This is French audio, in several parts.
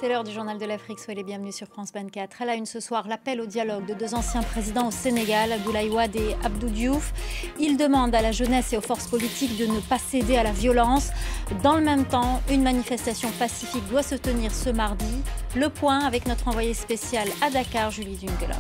C'est l'heure du journal de l'Afrique, soyez les bienvenus sur France 24. À la une ce soir, l'appel au dialogue de deux anciens présidents au Sénégal, Abdoulaye Wade et Abdou Diouf. Ils demandent à la jeunesse et aux forces politiques de ne pas céder à la violence. Dans le même temps, une manifestation pacifique doit se tenir ce mardi. Le point avec notre envoyé spécial à Dakar, Julie Dungeloff.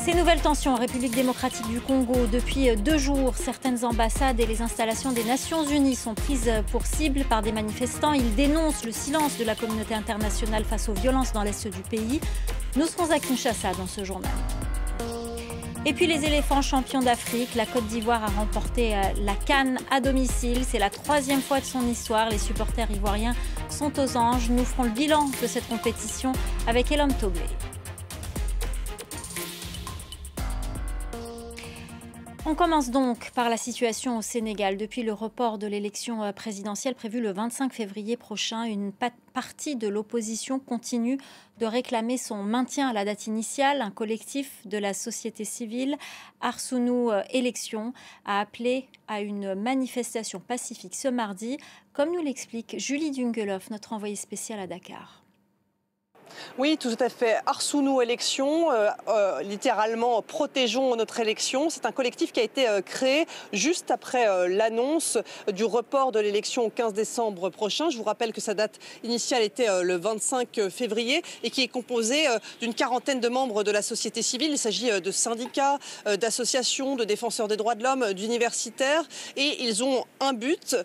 Ces nouvelles tensions en République démocratique du Congo. Depuis 2 jours, certaines ambassades et les installations des Nations Unies sont prises pour cible par des manifestants. Ils dénoncent le silence de la communauté internationale face aux violences dans l'est du pays. Nous serons à Kinshasa dans ce journal. Et puis les éléphants champions d'Afrique. La Côte d'Ivoire a remporté la CAN à domicile. C'est la 3e fois de son histoire. Les supporters ivoiriens sont aux anges. Nous ferons le bilan de cette compétition avec Elam Toblé. On commence donc par la situation au Sénégal. Depuis le report de l'élection présidentielle prévue le 25 février prochain, une partie de l'opposition continue de réclamer son maintien à la date initiale. Un collectif de la société civile, Arsounou Élections, a appelé à une manifestation pacifique ce mardi, comme nous l'explique Julie Dungeloff, notre envoyée spéciale à Dakar. Oui, tout à fait. Arsounou Élections, littéralement protégeons notre élection. C'est un collectif qui a été créé juste après l'annonce du report de l'élection au 15 décembre prochain. Je vous rappelle que sa date initiale était le 25 février et qui est composé d'une quarantaine de membres de la société civile. Il s'agit de syndicats, d'associations, de défenseurs des droits de l'homme, d'universitaires. Et ils ont un but,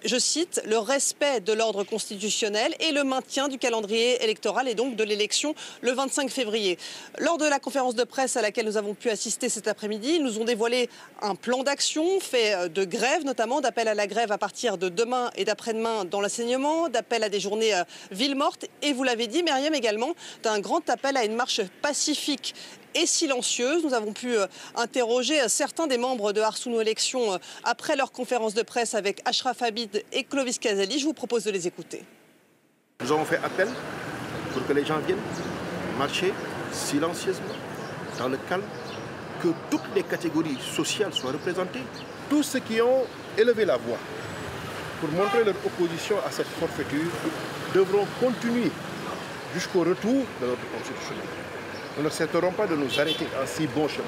je cite, le respect de l'ordre constitutionnel et le maintien du calendrier électoral et donc de l'élection le 25 février. Lors de la conférence de presse à laquelle nous avons pu assister cet après-midi, ils nous ont dévoilé un plan d'action fait de grève, notamment d'appel à la grève à partir de demain et d'après-demain dans l'enseignement, d'appel à des journées ville morte et vous l'avez dit Myriam également, d'un grand appel à une marche pacifique et silencieuse. Nous avons pu interroger certains des membres de Arsounou Élections après leur conférence de presse avec Ashraf Habib et Clovis Kazali. Je vous propose de les écouter. Nous avons fait appel pour que les gens viennent marcher silencieusement, dans le calme, que toutes les catégories sociales soient représentées. Tous ceux qui ont élevé la voix pour montrer leur opposition à cette forfaiture devront continuer jusqu'au retour de notre constitution. Nous n'accepterons pas de nous arrêter en si bon chemin.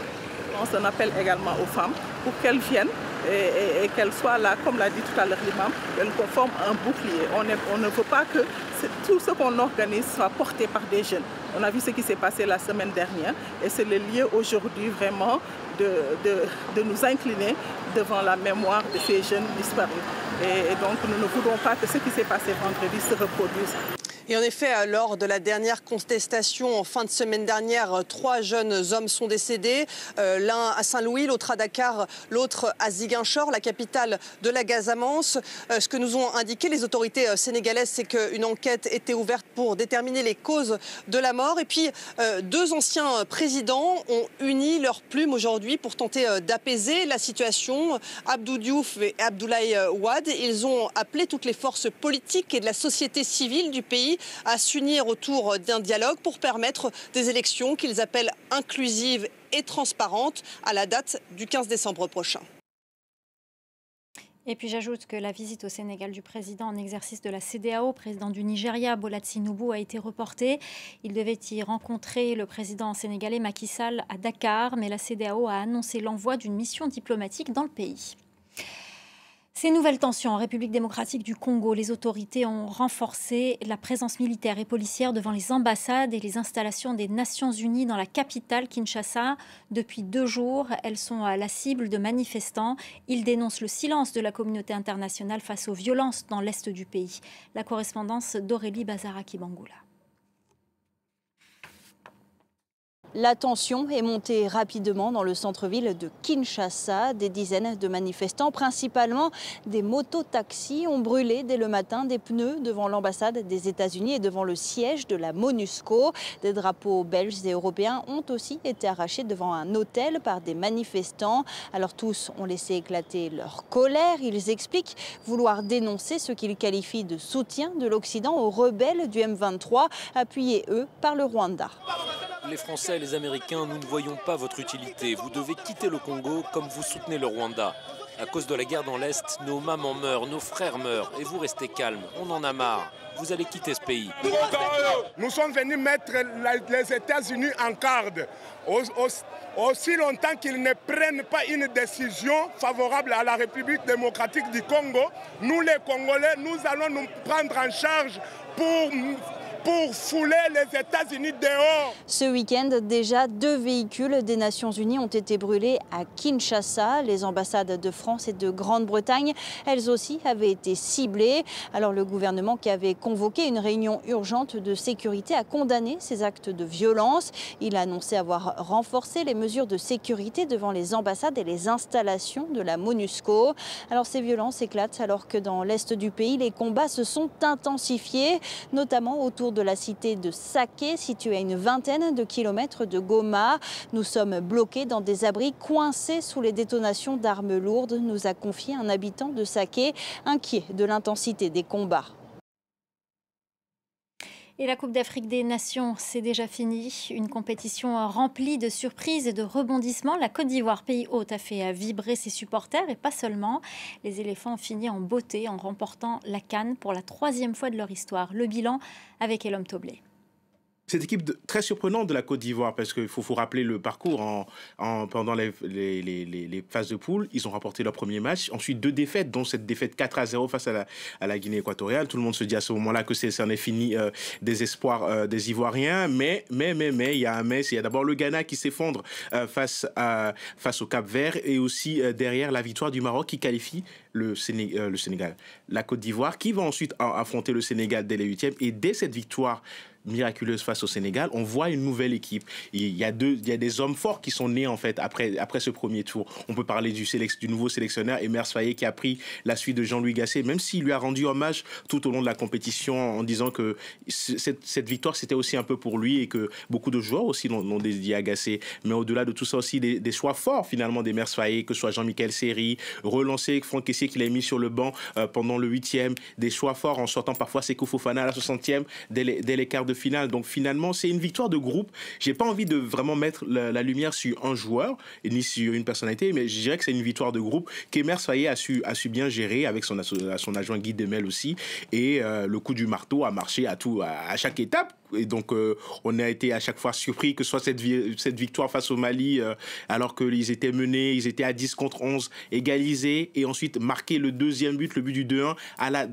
On s'en appelle également aux femmes pour qu'elles viennent et qu'elles soient là, comme l'a dit tout à l'heure l'imam, qu'elles forment un bouclier. On ne veut pas que tout ce qu'on organise soit porté par des jeunes. On a vu ce qui s'est passé la semaine dernière et c'est le lieu aujourd'hui vraiment de nous incliner devant la mémoire de ces jeunes disparus. Et donc nous ne voudrons pas que ce qui s'est passé vendredi se reproduise. Et en effet, lors de la dernière contestation en fin de semaine dernière, 3 jeunes hommes sont décédés. L'un à Saint-Louis, l'autre à Dakar, l'autre à Ziguinchor, la capitale de la Casamance. Ce que nous ont indiqué les autorités sénégalaises, c'est qu'une enquête était ouverte pour déterminer les causes de la mort. Et puis, 2 anciens présidents ont uni leurs plumes aujourd'hui pour tenter d'apaiser la situation. Abdou Diouf et Abdoulaye Wade, ils ont appelé toutes les forces politiques et de la société civile du pays à s'unir autour d'un dialogue pour permettre des élections qu'ils appellent inclusives et transparentes à la date du 15 décembre prochain. Et puis j'ajoute que la visite au Sénégal du président en exercice de la CEDEAO, président du Nigeria, Bola Tinubu, a été reportée. Il devait y rencontrer le président sénégalais Macky Sall à Dakar, mais la CEDEAO a annoncé l'envoi d'une mission diplomatique dans le pays. Ces nouvelles tensions en République démocratique du Congo, les autorités ont renforcé la présence militaire et policière devant les ambassades et les installations des Nations Unies dans la capitale Kinshasa. Depuis 2 jours, elles sont à la cible de manifestants. Ils dénoncent le silence de la communauté internationale face aux violences dans l'est du pays. La correspondance d'Aurélie Bazaraki-Bangoula. La tension est montée rapidement dans le centre-ville de Kinshasa. Des dizaines de manifestants, principalement des mototaxis, ont brûlé dès le matin des pneus devant l'ambassade des États-Unis et devant le siège de la MONUSCO. Des drapeaux belges et européens ont aussi été arrachés devant un hôtel par des manifestants. Alors tous ont laissé éclater leur colère. Ils expliquent vouloir dénoncer ce qu'ils qualifient de soutien de l'Occident aux rebelles du M23, appuyés eux par le Rwanda. Les Français et les Américains, nous ne voyons pas votre utilité. Vous devez quitter le Congo comme vous soutenez le Rwanda. À cause de la guerre dans l'Est, nos mamans meurent, nos frères meurent. Et vous restez calmes, on en a marre. Vous allez quitter ce pays. Nous sommes venus mettre les États-Unis en garde. Aussi longtemps qu'ils ne prennent pas une décision favorable à la République démocratique du Congo, nous les Congolais, nous allons nous prendre en charge pour fouler les États-Unis dehors. Ce week-end, déjà 2 véhicules des Nations Unies ont été brûlés à Kinshasa. Les ambassades de France et de Grande-Bretagne, elles aussi, avaient été ciblées. Alors le gouvernement, qui avait convoqué une réunion urgente de sécurité, a condamné ces actes de violence. Il a annoncé avoir renforcé les mesures de sécurité devant les ambassades et les installations de la MONUSCO. Alors ces violences éclatent alors que dans l'est du pays, les combats se sont intensifiés, notamment autour de la cité de Saké, située à une vingtaine de kilomètres de Goma. Nous sommes bloqués dans des abris coincés sous les détonations d'armes lourdes, nous a confié un habitant de Saké, inquiet de l'intensité des combats. Et la Coupe d'Afrique des Nations, c'est déjà fini. Une compétition remplie de surprises et de rebondissements. La Côte d'Ivoire, pays hôte, a fait vibrer ses supporters et pas seulement. Les éléphants ont fini en beauté en remportant la CAN pour la 3e fois de leur histoire. Le bilan avec Elom Toblé. Cette équipe très surprenante de la Côte d'Ivoire, parce qu'il faut rappeler le parcours pendant les phases de poule. Ils ont remporté leur premier match. Ensuite, 2 défaites, dont cette défaite 4-0 face à la Guinée équatoriale. Tout le monde se dit à ce moment-là que c'en est fini des espoirs des Ivoiriens. Mais, il y a un mais. Il y a d'abord le Ghana qui s'effondre face au Cap-Vert. Et aussi derrière la victoire du Maroc qui qualifie le Sénégal. La Côte d'Ivoire qui va ensuite affronter le Sénégal dès les 8e. Et dès cette victoire miraculeuse face au Sénégal, on voit une nouvelle équipe. Il y a des hommes forts qui sont nés en fait après ce premier tour. On peut parler du nouveau sélectionneur Emer Sfaye qui a pris la suite de Jean-Louis Gasset, même s'il lui a rendu hommage tout au long de la compétition en disant que cette victoire c'était aussi un peu pour lui et que beaucoup de joueurs aussi l'ont dédié à Gasset. Mais au-delà de tout ça aussi des choix forts finalement d'Emer Sfaye, que ce soit Jean-Michel Seri, relancé Franck Kessié qu'il a mis sur le banc pendant le 8e, des choix forts en sortant parfois Sékou Fofana à la 60e dès les quarts de finale. Donc finalement, c'est une victoire de groupe. J'ai pas envie de vraiment mettre la lumière sur un joueur et ni sur une personnalité, mais je dirais que c'est une victoire de groupe qu'Emer Sfaye a su bien gérer avec son adjoint Guy Demel aussi. Et le coup du marteau a marché à chaque étape. Et donc, on a été à chaque fois surpris que ce soit cette victoire face au Mali, alors qu'ils étaient menés, ils étaient à 10 contre 11, égalisés, et ensuite marquer le 2e but, le but du 2-1, à la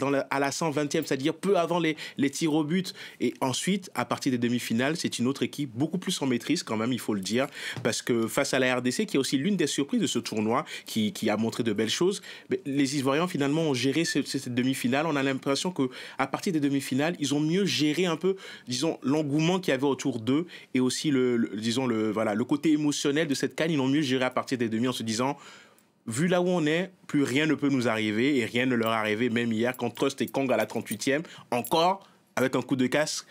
120e, c'est-à-dire peu avant les tirs au but. Et ensuite, à partir des demi-finales, c'est une autre équipe, beaucoup plus en maîtrise quand même, il faut le dire, parce que face à la RDC, qui est aussi l'une des surprises de ce tournoi, qui a montré de belles choses, les Ivoiriens, finalement, ont géré cette demi-finale. On a l'impression qu'à partir des demi-finales, ils ont mieux géré un peu, disons, l'engouement qu'il y avait autour d'eux et aussi le côté émotionnel de cette CAN. Ils l'ont mieux géré à partir des demi en se disant, vu là où on est, plus rien ne peut nous arriver et rien ne leur est arrivé. Même hier, quand Trust et Kong à la 38e, encore avec un coup de casque,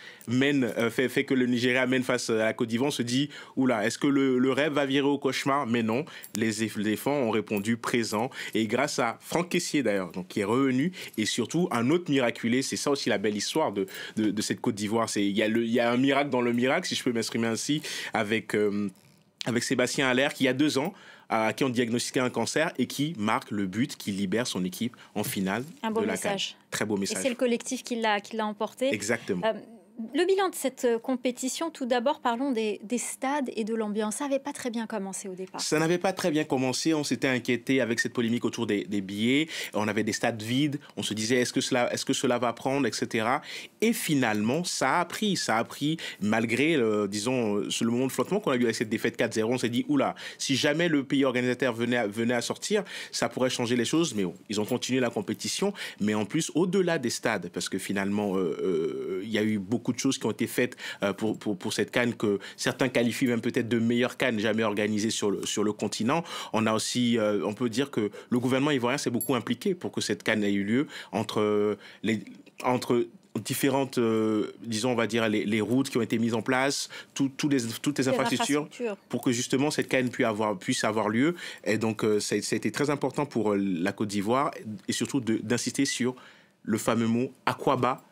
fait que le Nigeria mène face à la Côte d'Ivoire. On se dit, oula, est-ce que le rêve va virer au cauchemar? Mais non, les éléphants ont répondu présent. Et grâce à Franck Kessié d'ailleurs, donc, qui est revenu, et surtout un autre miraculé, c'est ça aussi la belle histoire de cette Côte d'Ivoire. Il y a un miracle dans le miracle, si je peux m'exprimer ainsi, avec Sébastien Haller, qui il y a 2 ans, à qui on diagnostiquait un cancer et qui marque le but qui libère son équipe en finale de la CAN. Très beau message. Et c'est le collectif qui l'a emporté. Exactement. Le bilan de cette compétition, tout d'abord, parlons des stades et de l'ambiance. Ça n'avait pas très bien commencé au départ. Ça n'avait pas très bien commencé. On s'était inquiété avec cette polémique autour des billets. On avait des stades vides. On se disait, est-ce que cela va prendre, etc. Et finalement, ça a pris. Malgré, le moment de flottement qu'on a eu avec cette défaite 4-0. On s'est dit, oula, si jamais le pays organisateur venait à sortir, ça pourrait changer les choses. Mais bon, ils ont continué la compétition. Mais en plus, au-delà des stades, parce que finalement, il y a eu beaucoup de choses qui ont été faites pour cette CAN, que certains qualifient même peut-être de meilleure CAN jamais organisée sur le continent. On a aussi, on peut dire que le gouvernement ivoirien s'est beaucoup impliqué pour que cette CAN ait eu lieu entre différentes, on va dire, les routes qui ont été mises en place, toutes les infrastructures pour que justement cette CAN puisse avoir lieu. Et donc, ça a été très important pour la Côte d'Ivoire et surtout d'insister sur le fameux mot « Aquaba »,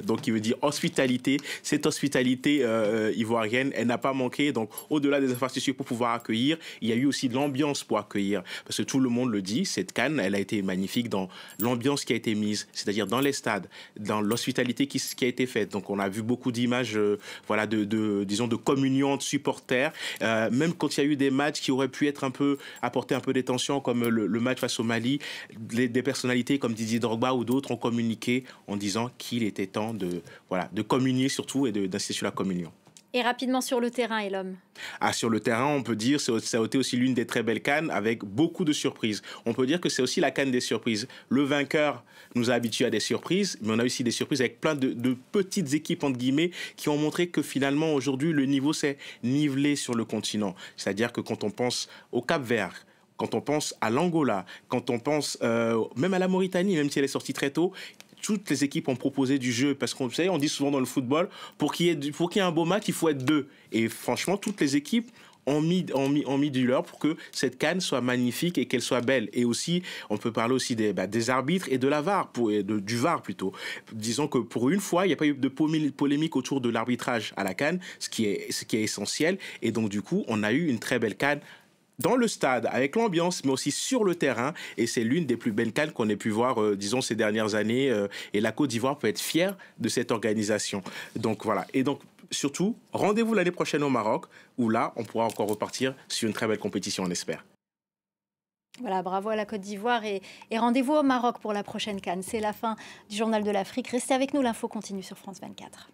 donc qui veut dire hospitalité. Cette hospitalité ivoirienne, elle n'a pas manqué. Donc au-delà des infrastructures pour pouvoir accueillir, il y a eu aussi de l'ambiance pour accueillir. Parce que tout le monde le dit, cette CAN, elle a été magnifique dans l'ambiance qui a été mise, c'est-à-dire dans les stades, dans l'hospitalité qui a été faite. Donc on a vu beaucoup d'images voilà, disons, de communion, de supporters. Même quand il y a eu des matchs qui auraient pu être apporter un peu des tensions, comme le match face au Mali, des personnalités comme Didier Drogba ou d'autres ont communiqué en disant qu'il était temps de communier surtout et d'insister sur la communion. Et rapidement sur le terrain et l'homme. Sur le terrain, on peut dire que ça a été aussi l'une des très belles CAN avec beaucoup de surprises. On peut dire que c'est aussi la CAN des surprises. Le vainqueur nous a habitués à des surprises, mais on a aussi des surprises avec plein de petites équipes, entre guillemets, qui ont montré que finalement, aujourd'hui, le niveau s'est nivelé sur le continent. C'est-à-dire que quand on pense au Cap-Vert, quand on pense à l'Angola, quand on pense même à la Mauritanie, même si elle est sortie très tôt, toutes les équipes ont proposé du jeu parce qu'on on dit souvent dans le football, pour qu'il y ait un beau match, il faut être deux. Et franchement, toutes les équipes ont mis du leur pour que cette CAN soit magnifique et qu'elle soit belle. Et aussi, on peut parler aussi des arbitres et de la VAR, du VAR plutôt. Disons que pour une fois, il n'y a pas eu de polémique autour de l'arbitrage à la CAN, ce qui est essentiel. Et donc, du coup, on a eu une très belle CAN dans le stade, avec l'ambiance, mais aussi sur le terrain. Et c'est l'une des plus belles CAN qu'on ait pu voir, disons, ces dernières années. Et la Côte d'Ivoire peut être fière de cette organisation. Donc, voilà. Et donc, surtout, rendez-vous l'année prochaine au Maroc, où là, on pourra encore repartir sur une très belle compétition, on espère. Voilà, bravo à la Côte d'Ivoire et rendez-vous au Maroc pour la prochaine CAN. C'est la fin du Journal de l'Afrique. Restez avec nous, l'info continue sur France 24.